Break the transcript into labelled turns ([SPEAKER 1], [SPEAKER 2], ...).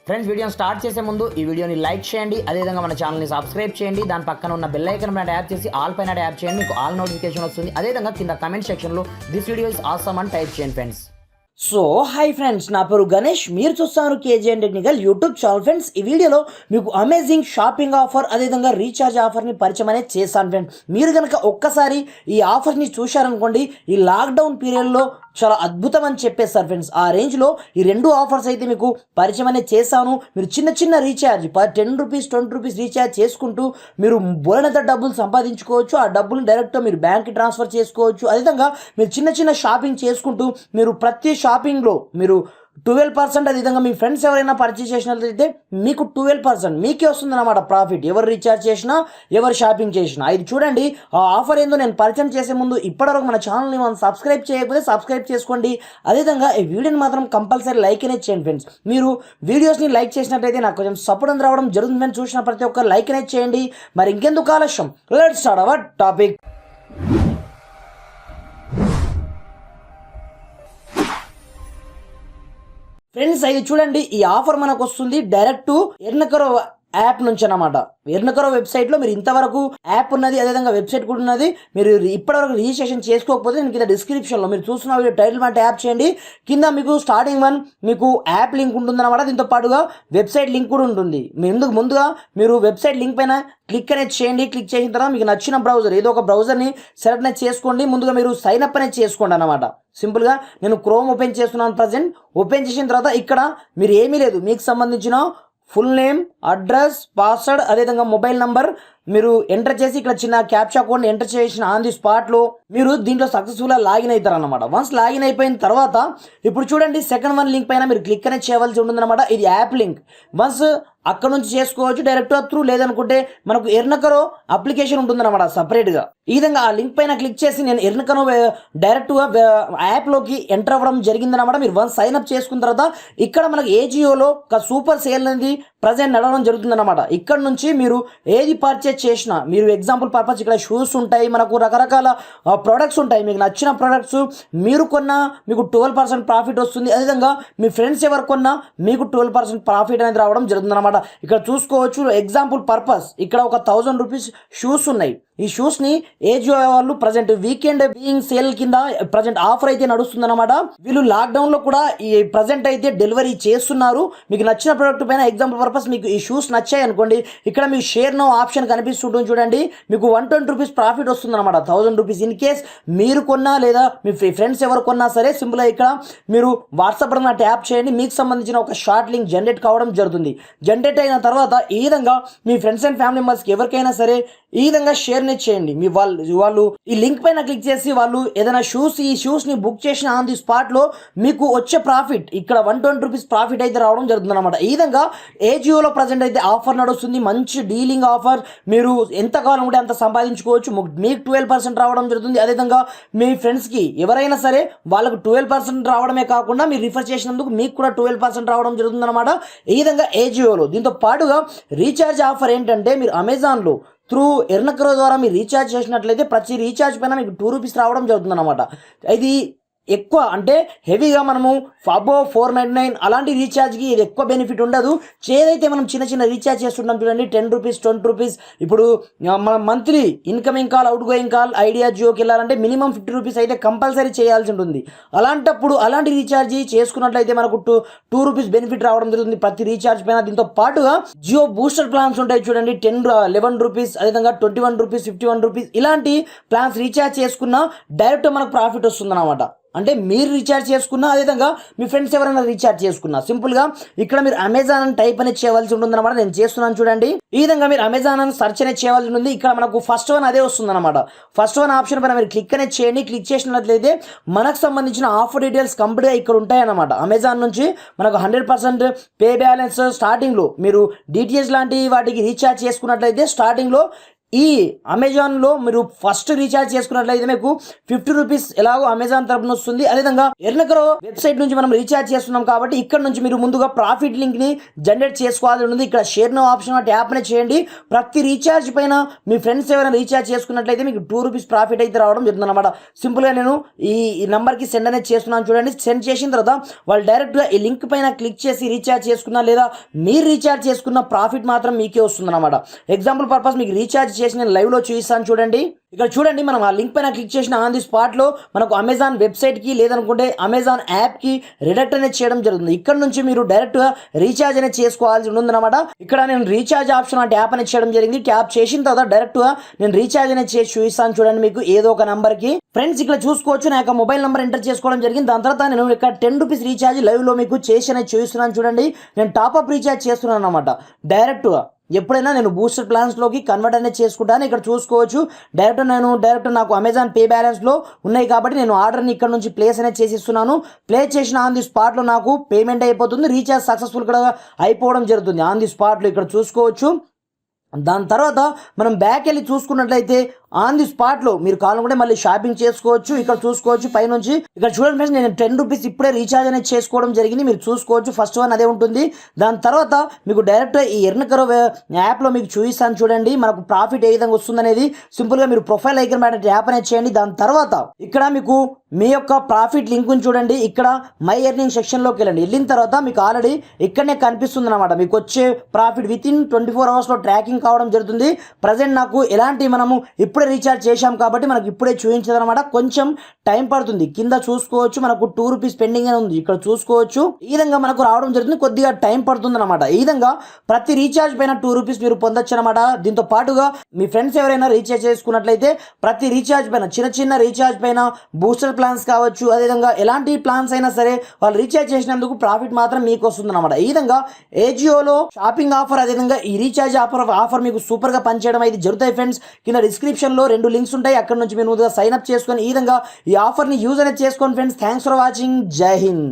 [SPEAKER 1] Friends, వీడియోని start చేసే ముందు ఈ వీడియోని లైక్ చేయండి, అదేవిధంగా మన ఛానల్ని సబ్స్క్రైబ్ చేయండి. దాని పక్కన ఉన్న బెల్ ఐకాన్ పైన ట్యాప్ చేసి ఆల్ పైన ట్యాప్ చేయండి, మీకు ఆల్ నోటిఫికేషన్ వస్తుంది. అదేవిధంగా కింద కమెంట్ సెక్షన్లో దిస్ వీడియో ఇస్ ఆసమ్ అని టైప్ చేయండి ఫ్రెండ్స్.
[SPEAKER 2] సో హాయ్ ఫ్రెండ్స్, నా పేరు గణేష్, మీరు చూస్తున్నారు KGN technical YouTube channel. Friends, ఈ వీడియోలో మీకు అమేజింగ్ షాపింగ్ ఆఫర్ అదేవిధంగా రీఛార్జ్ ఆఫర్ని పరిచయం అనేది చేశాను ఫ్రెండ్స్. మీరు కనుక ఒక్కసారి ఈ ఆఫర్ని చూశారనుకోండి, ఈ లాక్డౌన్ పీరియడ్లో చాలా అద్భుతం అని చెప్పేస్తారు ఫ్రెండ్స్. ఆ రేంజ్లో ఈ రెండు ఆఫర్స్ అయితే మీకు పరిచయం అనేది చేశాను. మీరు చిన్న చిన్న రీఛార్జ్ ₹10 ₹20 రీఛార్జ్ చేసుకుంటూ మీరు బోలెడంత డబ్బులు సంపాదించుకోవచ్చు. ఆ డబ్బులు డైరెక్ట్గా మీరు బ్యాంక్కి ట్రాన్స్ఫర్ చేసుకోవచ్చు. అదేవిధంగా మీరు చిన్న చిన్న షాపింగ్ చేసుకుంటూ మీరు ప్రతి షాపింగ్లో మీరు 12%, అదేవిధంగా మీ ఫ్రెండ్స్ ఎవరైనా పర్చేస్ చేసినట్లయితే మీకు 12% మీకే వస్తుంది అన్నమాట ప్రాఫిట్, ఎవరు రీఛార్జ్ చేసినా ఎవరు షాపింగ్ చేసినా. ఇది చూడండి, ఆ ఆఫర్ ఏందో నేను పరిచయం చేసే ముందు ఇప్పటివరకు మన ఛానల్ని మనం సబ్స్క్రైబ్ చేయకపోతే సబ్స్క్రైబ్ చేసుకోండి. అదేవిధంగా ఈ వీడియోని మాత్రం కంపల్సరీ లైక్ అనేది చేయండి ఫ్రెండ్స్. మీరు వీడియోస్ని లైక్ చేసినట్లయితే నాకు కొంచెం సపోర్ట్ అనేది రావడం జరుగుతుంది ఫ్రెండ్స్. చూసిన ప్రతి ఒక్కరు లైక్ అనేది చేయండి. మరి ఇంకెందుకు ఆలస్యం, let's start our topic. Friends, ఇది చూడండి, ఈ ఆఫర్ మనకు వస్తుంది డైరెక్ట్ ఎర్నకరో యాప్ నుంచి అన్నమాట. ఎర్నకరో వెబ్సైట్లో మీరు ఇంతవరకు యాప్ ఉన్నది, అదేవిధంగా వెబ్సైట్ కూడా ఉన్నది. మీరు ఇప్పటివరకు రిజిస్ట్రేషన్ చేసుకోకపోతే నేను కింద డిస్క్రిప్షన్లో మీరు చూస్తున్న వీడియో టైటిల్ మాట యాప్ చేయండి. కింద మీకు స్టార్టింగ్ వన్ మీకు యాప్ లింక్ ఉంటుందన్నమాట. దీంతో పాటుగా వెబ్సైట్ లింక్ కూడా ఉంటుంది. ముందుగా మీరు వెబ్సైట్ లింక్ పైన క్లిక్ అనేది చేయండి. క్లిక్ చేసిన తర్వాత మీకు నచ్చిన బ్రౌజర్ ఏదో ఒక బ్రౌజర్ని సెలెక్ట్ అనేది చేసుకోండి. ముందుగా మీరు సైన్ అప్ అనేది చేసుకోండి అన్నమాట. సింపుల్గా నేను క్రోమ్ ఓపెన్ చేస్తున్నాను ప్రజెంట్. ఓపెన్ చేసిన తర్వాత ఇక్కడ మీరు ఏమీ లేదు, మీకు సంబంధించిన ఫుల్ నేమ్, అడ్రస్, పాస్వర్డ్, అదేవిధంగా మొబైల్ నంబర్ మీరు ఎంటర్ చేసి ఇక్కడ చిన్న క్యాప్చా కోడ్ని ఎంటర్ చేసిన ఆన్ ది స్పాట్లో మీరు దీంట్లో సక్సెస్ఫుల్గా లాగిన్ అవుతారు అన్నమాట. వన్స్ లాగిన్ అయిపోయిన తర్వాత ఇప్పుడు చూడండి, సెకండ్ వన్ లింక్ పైన మీరు క్లిక్ అనేది చేయవలసి ఉంటుందన్నమాట. ఇది యాప్ లింక్. వన్స్ అక్కడ నుంచి చేసుకోవచ్చు డైరెక్ట్గా త్రూ, లేదనుకుంటే మనకు ఎర్నకరో అప్లికేషన్ ఉంటుందన్నమాట సపరేట్గా. ఈ విధంగా ఆ లింక్ పైన క్లిక్ చేసి నేను ఎర్నకరో డైరెక్ట్గా యాప్లోకి ఎంటర్ అవ్వడం జరిగిందన్నమాట. మీరు వన్స్ సైన్ అప్ చేసుకున్న తర్వాత ఇక్కడ మనకు ఏజియోలో ఒక సూపర్ సేల్ అనేది ప్రజెంట్ నడవడం జరుగుతుందన్నమాట. ఇక్కడ నుంచి మీరు ఏది పర్చేజ్ చేసినా, మీరు ఎగ్జాంపుల్ పర్పస్ ఇక్కడ షూస్ ఉంటాయి, మనకు రకరకాల ప్రొడక్ట్స్ ఉంటాయి. మీకు నచ్చిన ప్రొడక్ట్స్ మీరు కొన్నా మీకు 12% ప్రాఫిట్ వస్తుంది. అదేవిధంగా మీ ఫ్రెండ్స్ ఎవరు కొన్నా మీకు 12% ప్రాఫిట్ అనేది రావడం జరుగుతుందన్నమాట. ఇక్కడ చూసుకోవచ్చు, ఎగ్జాంపుల్ పర్పస్ ఇక్కడ ఒక ₹1000 షూస్ ఉన్నాయి. ఈ షూస్ని ఏజియో వాళ్ళు ప్రజెంట్ వీకెండ్ బీయింగ్ సేల్ కింద ప్రజెంట్ ఆఫర్ అయితే నడుస్తుందన్నమాట. వీళ్ళు లాక్డౌన్లో కూడా ఈ ప్రజెంట్ అయితే డెలివరీ చేస్తున్నారు. మీకు నచ్చిన ప్రోడక్ట్ పైన ఎగ్జాంపుల్ పర్పస్ మీకు ఈ షూస్ నచ్చాయి అనుకోండి, ఇక్కడ మీకు షేర్ నో ఆప్షన్ కనిపిస్తుంటుంది చూడండి. మీకు ₹120 ప్రాఫిట్ వస్తుందన్నమాట. ₹1000 ఇన్ కేస్ మీరు కొన్నా లేదా మీ ఫ్రెండ్స్ ఎవరు కొన్నా సరే, సింపుల్గా ఇక్కడ మీరు వాట్సాప్ పైన ట్యాప్ చేయండి. మీకు సంబంధించిన ఒక షార్ట్ లింక్ జనరేట్ కావడం జరుగుతుంది. జనరేట్ అయిన తర్వాత ఈ విధంగా మీ ఫ్రెండ్స్ అండ్ ఫ్యామిలీ మెంబర్స్కి ఎవరికైనా సరే ఈ విధంగా షేర్ చేయండి. మీ వాళ్ళు ఈ లింక్ పైన క్లిక్ చేసి వాళ్ళు ఏదైనా ఈ షూస్ ని బుక్ చేసిన ఆన్ ది స్పాట్ లో మీకు వచ్చే ప్రాఫిట్ ఇక్కడ ₹120 ప్రాఫిట్ అయితే రావడం జరుగుతుంది అనమాట. ఈ విధంగా ఏజియోలో ప్రజెంట్ అయితే ఆఫర్ నడుస్తుంది. మంచి డీలింగ్ ఆఫర్. మీరు ఎంత కావాలంటే అంత సంపాదించుకోవచ్చు. మీకు 12% రావడం జరుగుతుంది. అదేవిధంగా మీ ఫ్రెండ్స్ కి ఎవరైనా సరే వాళ్ళకు 12% రావడమే కాకుండా మీరు రిఫర్ చేసినందుకు మీకు కూడా 12% రావడం జరుగుతుంది అనమాట. ఈ విధంగా ఏజియోలో. దీంతో పాటుగా రీఛార్జ్ ఆఫర్ ఏంటంటే, మీరు అమెజాన్లో త్రూ ఎర్నకరో ద్వారా మీరు రీఛార్జ్ చేసినట్లయితే ప్రతి రీఛార్జ్ పైన మీకు ₹2 రావడం జరుగుతుంది అనమాట. ఇది ఎక్కువ అంటే హెవీగా మనము అబోవ్ 499 అలాంటి రీఛార్జ్కి ఇది ఎక్కువ బెనిఫిట్ ఉండదు. ఏదైతే మనం చిన్న చిన్న రీఛార్జ్ చేస్తుంటాం చూడండి, ₹10 ₹20. ఇప్పుడు మన monthly incoming call, outgoing call, Idea, జియోకి వెళ్ళాలంటే మినిమం ₹50 అయితే కంపల్సరీ చేయాల్సి ఉంటుంది. అలాంటప్పుడు అలాంటి రీఛార్జ్ చేసుకున్నట్లయితే మనకు ₹2 బెనిఫిట్ రావడం జరుగుతుంది ప్రతి రీఛార్జ్ పైన. దీంతో పాటుగా జియో బూస్టర్ ప్లాన్స్ ఉంటాయి చూడండి, ₹11, అదేవిధంగా ₹21, ₹51 ఇలాంటి ప్లాన్స్ రీఛార్జ్ చేసుకున్నా డైరెక్ట్ మనకు ప్రాఫిట్ వస్తుంది అనమాట. అంటే మీరు రీఛార్జ్ చేసుకున్నా, అదేవిధంగా మీ ఫ్రెండ్స్ ఎవరైనా రీఛార్జ్ చేసుకున్నా, సింపుల్గా ఇక్కడ మీరు అమెజాన్ అని టైప్ అనేది చేయవలసి ఉంటుంది అనమాట. నేను చేస్తున్నాను చూడండి. ఈ విధంగా మీరు అమెజాన్ అని సెర్చ్ అనేది చేయవలసి ఉంటుంది. ఇక్కడ మనకు ఫస్ట్ వన్ అదే వస్తుంది అనమాట. ఫస్ట్ వన్ ఆప్షన్ పైన మీరు క్లిక్ అనేది చేయండి. క్లిక్ చేసినట్లయితే మనకు సంబంధించిన ఆఫర్ డీటెయిల్స్ కంప్లీట్గా ఇక్కడ ఉంటాయన్నమాట. అమెజాన్ నుంచి మనకు 100% పే బ్యాలెన్స్ స్టార్టింగ్లో మీరు డిటిహెచ్ లాంటి వాటికి రీఛార్జ్ చేసుకున్నట్లయితే స్టార్టింగ్లో ఈ అమెజాన్లో మీరు ఫస్ట్ రీఛార్జ్ చేసుకున్నట్లయితే మీకు 50 రూపీస్ ఎలాగో అమెజాన్ తరపున వస్తుంది. అదేవిధంగా ఎర్నకరో వెబ్సైట్ నుంచి మనం రీఛార్జ్ చేస్తున్నాం కాబట్టి ఇక్కడ నుంచి మీరు ముందుగా ప్రాఫిట్ లింక్ని జనరేట్ చేసుకోవాల్సి ఉంటుంది. ఇక్కడ షేర్ నో ఆప్షన్ ట్యాప్ అనేది చేయండి. ప్రతి రీఛార్జ్ పైన మీ ఫ్రెండ్స్ ఎవరైనా రీఛార్జ్ చేసుకున్నట్లయితే మీకు 2 రూపీస్ ప్రాఫిట్ అయితే రావడం జరుగుతుంది అనమాట. సింపుల్గా నేను ఈ నెంబర్కి సెండ్ అనేది చేస్తున్నాను చూడండి. సెండ్ చేసిన తర్వాత వాళ్ళు డైరెక్ట్గా ఈ లింక్ పైన క్లిక్ చేసి రీఛార్జ్ చేసుకున్నా లేదా మీరు రీఛార్జ్ చేసుకున్న ప్రాఫిట్ మాత్రం మీకే వస్తుంది అనమాట. ఎగ్జాంపుల్ పర్పస్ మీకు రీఛార్జ్ చేసి నేను లైవ్లో చూపిస్తాను చూడండి. ఇక్కడ చూడండి, మనం ఆ లింక్ పైన క్లిక్ చేసిన ఆన్ ది స్పాట్లో మనకు అమెజాన్ వెబ్సైట్కి లేదనుకుంటే అమెజాన్ యాప్కి రిడక్ట్ అనేది చేయడం జరుగుతుంది. ఇక్కడ నుంచి మీరు డైరెక్ట్గా రీఛార్జ్ అనేది చేసుకోవాల్సి ఉంటుంది అనమాట. ఇక్కడ నేను రీఛార్జ్ ఆప్షన్ ట్యాప్ అనేది చేయడం జరిగింది. ట్యాప్ చేసిన తర్వాత డైరెక్ట్గా నేను రీఛార్జ్ అనేది చేసి చూపిస్తాను చూడండి మీకు ఏదో ఒక నెంబర్కి. ఫ్రెండ్స్ ఇక్కడ చూసుకోవచ్చు నా యొక్క మొబైల్ నెంబర్ ఎంటర్ చేసుకోవడం జరిగింది. దాని తర్వాత నేను ఇక్కడ 10 రూపీస్ రీఛార్జ్ లైవ్లో మీకు చేసి అనేది చూపిస్తున్నాను చూడండి. నేను టాప్అప్ రీఛార్జ్ చేస్తున్నాను అనమాట. డైరెక్ట్గా ఎప్పుడైనా నేను బూస్టర్ ప్లాన్స్లోకి కన్వర్ట్ అనేది చేసుకుంటాను. ఇక్కడ చూసుకోవచ్చు డైరెక్ట్ నాకు అమెజాన్ పే బ్యాలెన్స్లో ఉన్నాయి కాబట్టి నేను ఆర్డర్ని ఇక్కడ నుంచి ప్లేస్ అనేది చేసిస్తున్నాను. ప్లేస్ చేసిన ఆన్ ది స్పాట్లో నాకు పేమెంట్ అయిపోతుంది. రీఛార్జ్ సక్సెస్ఫుల్ కూడా అయిపోవడం జరుగుతుంది ఆన్ ది స్పాట్లో. ఇక్కడ చూసుకోవచ్చు. దాని తర్వాత మనం బ్యాక్ వెళ్ళి చూసుకున్నట్లయితే ఆన్ ది స్పాట్లో మీరు కావాలనుకుంటే మళ్ళీ షాపింగ్ చేసుకోవచ్చు. ఇక్కడ చూసుకోవచ్చు పైనుంచి. ఇక్కడ చూడండి ఫ్రెండ్స్, నేను 10 రూపీస్ ఇప్పుడే రీఛార్జ్ అనేది చేసుకోవడం జరిగింది. మీరు చూసుకోవచ్చు ఫస్ట్ వన్ అదే ఉంటుంది. దాని తర్వాత మీకు డైరెక్ట్ ఈ ఎర్నకరో యాప్లో మీకు చూపిస్తాను చూడండి మనకు ప్రాఫిట్ ఏ విధంగా వస్తుంది అనేది. సింపుల్గా మీరు ప్రొఫైల్ ఐకన్ మీద యాప్ అనేది చేయండి. దాని తర్వాత ఇక్కడ మీకు మీ యొక్క ప్రాఫిట్ లింక్ని చూడండి. ఇక్కడ మై ఎర్నింగ్ సెక్షన్లోకి వెళ్ళండి. వెళ్ళిన తర్వాత మీకు ఆల్రెడీ ఇక్కడనే కనిపిస్తుంది అనమాట. మీకు వచ్చే ప్రాఫిట్ వితిన్ 24 అవర్స్లో ట్రాకింగ్ కావడం జరుగుతుంది. ప్రజెంట్ నాకు ఎలాంటి మనము ఇప్పుడే రీఛార్జ్ చేశాం కాబట్టి మనకు ఇప్పుడే చూపించదు అనమాట. కొంచెం టైం పడుతుంది. కింద చూసుకోవచ్చు మనకు 2 రూపీస్ పెండింగ్ అని ఉంది. ఇక్కడ చూసుకోవచ్చు ఈ విధంగా మనకు రావడం జరుగుతుంది. కొద్దిగా టైం పడుతుంది అనమాట. ఈ విధంగా ప్రతి రీఛార్జ్ పైన 2 రూపీస్ మీరు పొందొచ్చు అనమాట. దీంతో పాటుగా మీ ఫ్రెండ్స్ ఎవరైనా రీఛార్జ్ చేసుకున్నట్లయితే ప్రతి రీఛార్జ్ పైన చిన్న రీఛార్జ్ పైన బూస్టర్ ప్లాన్స్ కావచ్చు, అదేవిధంగా ఎలాంటి ప్లాన్స్ అయినా సరే వాళ్ళు రీఛార్జ్ చేసినందుకు ప్రాఫిట్ మాత్రం మీకు వస్తుంది అనమాట. ఈ విధంగా ఏజియోలో షాపింగ్ ఆఫర్ అదేవిధంగా ఈ రీఛార్జ్ ఆఫర్ మీకు సూపర్గా పనిచేయడం అయితే జరుగుతాయి ఫ్రెండ్స్. కింద డిస్క్రిప్షన్లో 2 లింక్స్ ఉంటాయి. అక్కడ నుంచి మీరు ముందుగా సైన్ అప్ చేసుకొని ఈ విధంగా ఈ ఆఫర్ని యూజ్ అనేది చేసుకోండి ఫ్రెండ్స్. Thanks for watching. జై హింద్.